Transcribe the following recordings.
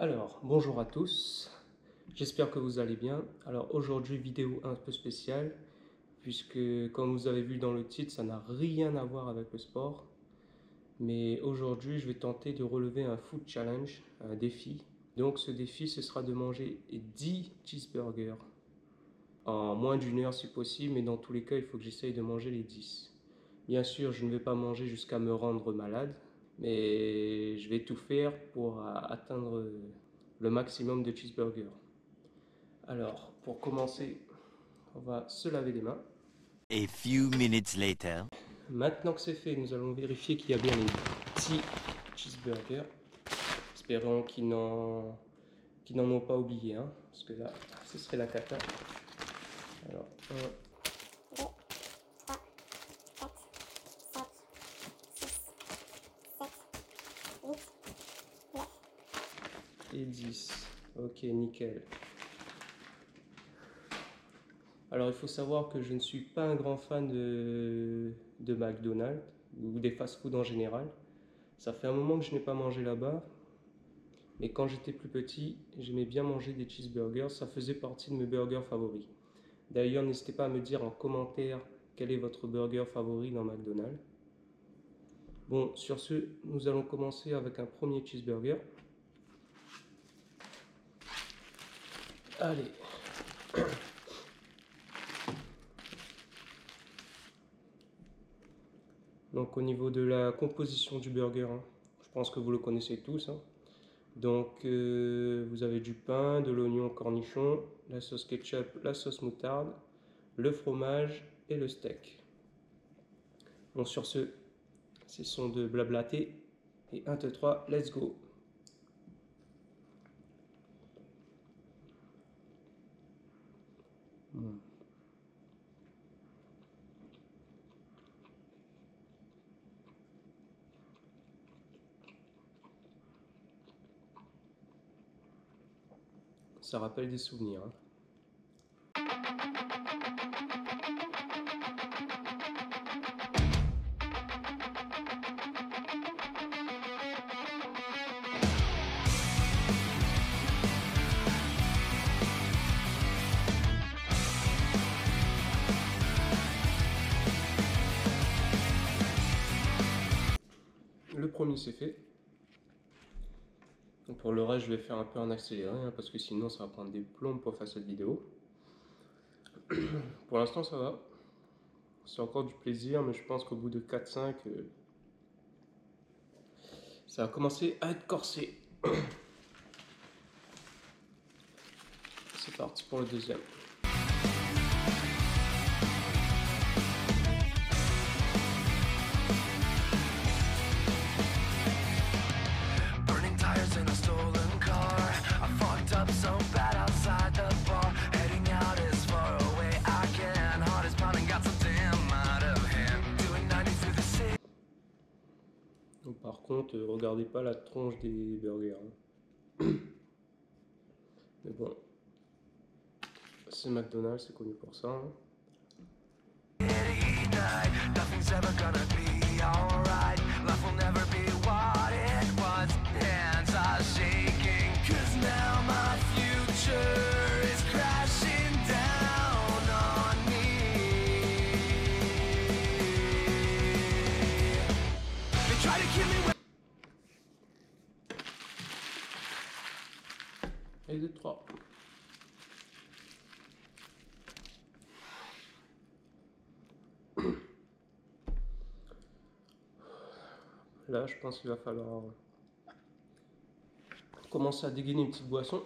Alors, bonjour à tous, j'espère que vous allez bien. Alors aujourd'hui, vidéo un peu spéciale, puisque comme vous avez vu dans le titre, ça n'a rien à voir avec le sport. Mais aujourd'hui, je vais tenter de relever un food challenge, un défi. Donc ce défi, ce sera de manger 10 cheeseburgers en moins d'une heure si possible, mais dans tous les cas, il faut que j'essaye de manger les 10. Bien sûr, je ne vais pas manger jusqu'à me rendre malade, mais je vais tout faire pour atteindre le maximum de cheeseburgers. Alors, pour commencer, on va se laver les mains. A few minutes later. Maintenant que c'est fait, nous allons vérifier qu'il y a bien les 10 cheeseburgers. Espérons qu'ils n'en ont pas oublié, hein, parce que là, ce serait la cata. Alors, 1, 10. Ok, nickel. Alors, il faut savoir que je ne suis pas un grand fan de McDonald's ou des fast-food en général. Ça fait un moment que je n'ai pas mangé là-bas. Mais quand j'étais plus petit, j'aimais bien manger des cheeseburgers. Ça faisait partie de mes burgers favoris. D'ailleurs, n'hésitez pas à me dire en commentaire quel est votre burger favori dans McDonald's. Bon, sur ce, nous allons commencer avec un premier cheeseburger. Allez. Donc au niveau de la composition du burger, hein, je pense que vous le connaissez tous. Hein. Donc vous avez du pain, de l'oignon cornichon, la sauce ketchup, la sauce moutarde, le fromage et le steak. Bon, sur ce, cessons de blablater. Et 1, 2, 3, let's go. Ça rappelle des souvenirs. Hein. Le premier c'est fait. Donc pour le reste, je vais faire un peu en accéléré, hein, parce que sinon ça va prendre des plombs pour faire cette vidéo. Pour l'instant ça va. C'est encore du plaisir, mais je pense qu'au bout de 4-5, ça va commencer à être corsé. C'est parti pour le deuxième. Donc, par contre, regardez pas la tronche des burgers. Hein. Mais bon, c'est McDonald's, c'est connu pour ça. Hein. Et 2, 3. Là, je pense qu'il va falloir commencer à dégainer une petite boisson.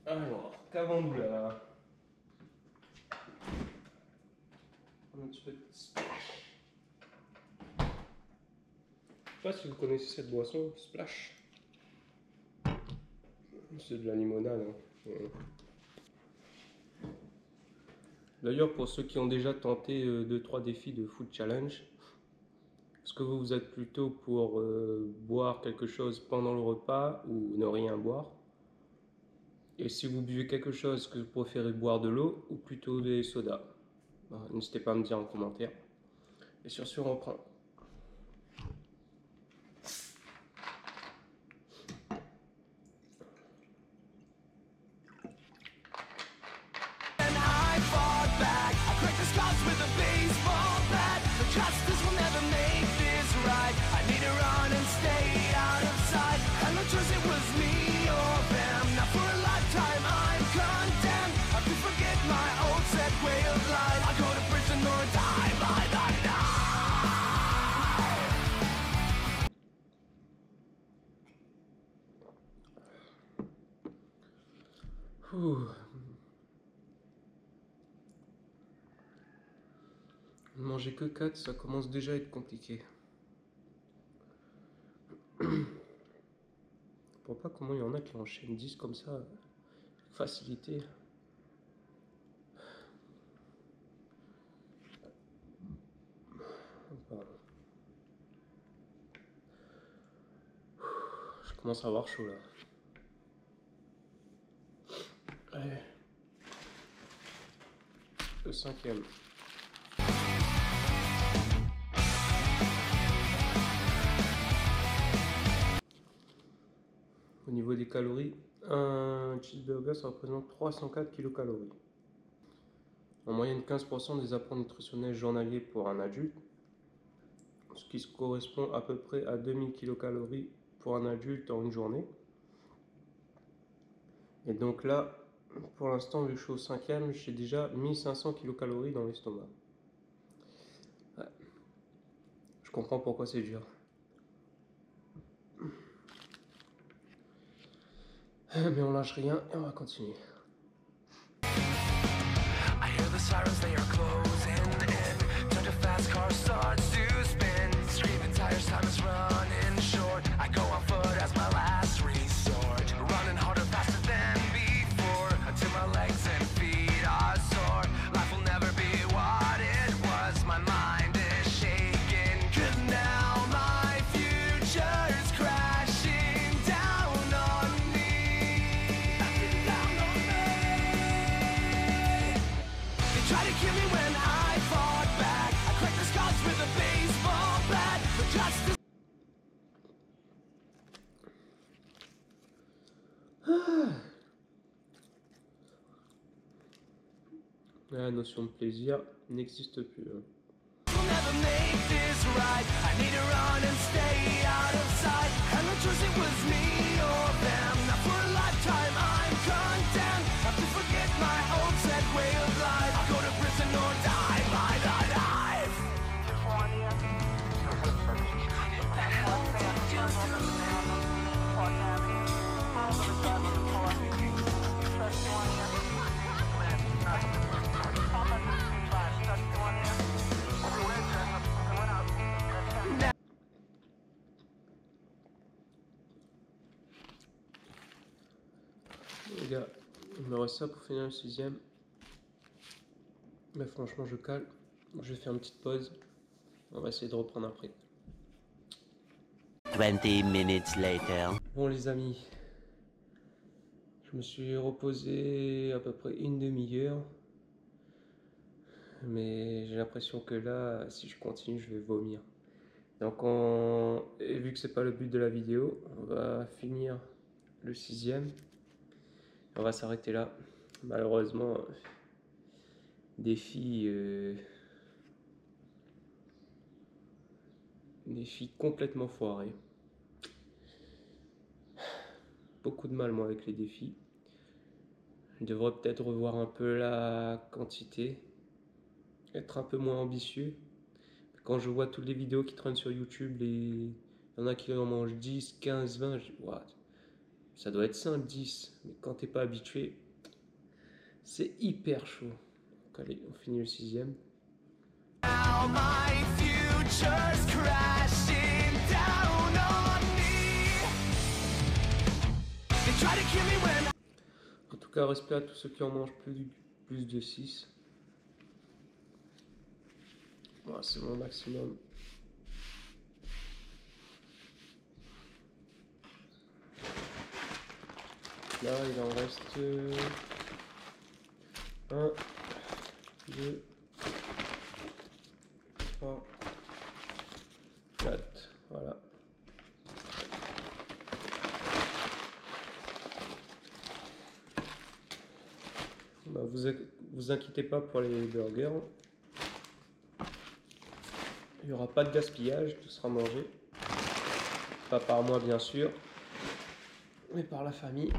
Alors, qu'avons-nous là? Un petit peu de splash. Je sais pas si vous connaissez cette boisson, splash. C'est de la limonade. Hein. D'ailleurs, pour ceux qui ont déjà tenté 2-3 défis de food challenge, est-ce que vous êtes plutôt pour boire quelque chose pendant le repas ou ne rien boire? Et si vous buvez quelque chose, est-ce que vous préférez boire de l'eau ou plutôt des sodas? N'hésitez pas à me dire en commentaire. Et sur ce, on reprend. Ouh. Manger que 4, ça commence déjà à être compliqué. Je comprends pas comment il y en a qui enchaînent 10 comme ça. Facilité. Pardon. Je commence à avoir chaud là. Allez. Le 5e. Au niveau des calories, un cheeseburger ça représente 304 kilocalories. En moyenne 15% des apports nutritionnels journaliers pour un adulte, ce qui correspond à peu près à 2000 kilocalories pour un adulte en une journée. Et donc là, pour l'instant, vu que je suis au 5e, j'ai déjà 1500 kilocalories dans l'estomac. Ouais. Je comprends pourquoi c'est dur. Mais on lâche rien et on va continuer. I hear the sirens, they are closing in. Turn to fast car starts to spin. Screaming tires, time is running short. I go on foot as my last resort. Running harder, faster than before. Until my legs and feet are sore. Life will never be what it was. My mind is shaking. 'Cause now my future's crashing down on me. Down on me. They try to kill me when I fought back. I cracked the scars with a baseball bat. But justice. La notion de plaisir n'existe plus. We'll never make this right. I need to run and stay out of sight. And no choice, it was me or them. Now for a lifetime I'm condemned. Have to forget my old set way of life. I'll go to prison or die by the knife. What the hell did you do? Les gars, il me reste ça pour finir le 6e. Mais franchement, je cale. Je vais faire une petite pause. On va essayer de reprendre après. 20 minutes later. Bon les amis, je me suis reposé à peu près une demi-heure. Mais j'ai l'impression que là, si je continue, je vais vomir. Donc et vu que c'est pas le but de la vidéo, on va finir le 6e. On va s'arrêter là. Malheureusement, défi complètement foiré. Beaucoup de mal moi avec les défis. Je devrais peut-être revoir un peu la quantité, être un peu moins ambitieux. Quand je vois toutes les vidéos qui traînent sur YouTube, il y en a qui en mangent 10, 15, 20, je dis wow, ça doit être simple 10, mais quand t'es pas habitué, c'est hyper chaud. Donc allez, on finit le 6e. Now my future's crashing down on me. They try to kill me when... En tout cas, respect à tous ceux qui en mangent plus de 6. Voilà, c'est mon maximum. Là, il en reste 1, 2, 3, 4. Voilà. Bah, vous inquiétez pas pour les burgers. Il n'y aura pas de gaspillage, tout sera mangé. Pas par moi bien sûr, mais par la famille.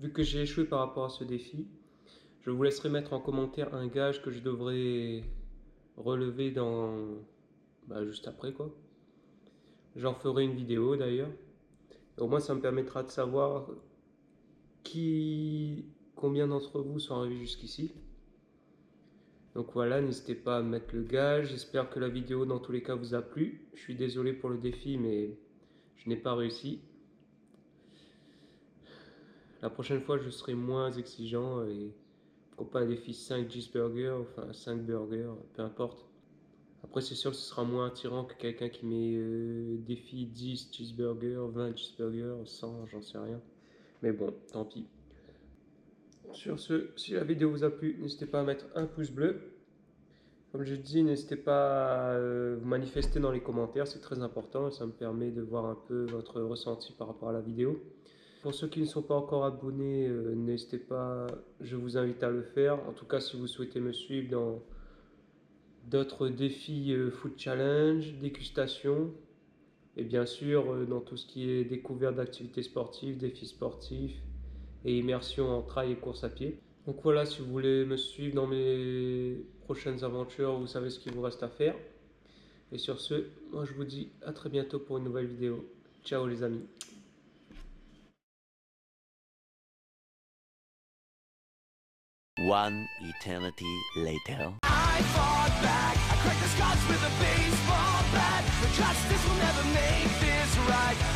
Vu que j'ai échoué par rapport à ce défi, je vous laisserai mettre en commentaire un gage que je devrais relever juste après quoi. J'en ferai une vidéo d'ailleurs. Au moins ça me permettra de savoir combien d'entre vous sont arrivés jusqu'ici. Donc voilà, n'hésitez pas à mettre le gage. J'espère que la vidéo dans tous les cas vous a plu. Je suis désolé pour le défi, mais je n'ai pas réussi. La prochaine fois, je serai moins exigeant et pourquoi pas un défi 5 cheeseburgers, enfin 5 burgers, peu importe. Après, c'est sûr que ce sera moins attirant que quelqu'un qui met défi 10 cheeseburgers, 20 cheeseburgers, 100, j'en sais rien. Mais bon, tant pis. Sur ce, si la vidéo vous a plu, n'hésitez pas à mettre un pouce bleu. Comme je dis, n'hésitez pas à vous manifester dans les commentaires, c'est très important, ça me permet de voir un peu votre ressenti par rapport à la vidéo. Pour ceux qui ne sont pas encore abonnés, n'hésitez pas, je vous invite à le faire. En tout cas, si vous souhaitez me suivre dans d'autres défis food challenge, dégustation, et bien sûr dans tout ce qui est découverte d'activités sportives, défis sportifs et immersion en trail et course à pied. Donc voilà, si vous voulez me suivre dans mes prochaines aventures, vous savez ce qu'il vous reste à faire. Et sur ce, moi je vous dis à très bientôt pour une nouvelle vidéo. Ciao les amis. One eternity later. I fought back, I cracked the scars with a baseball bat, but justice will never make this right.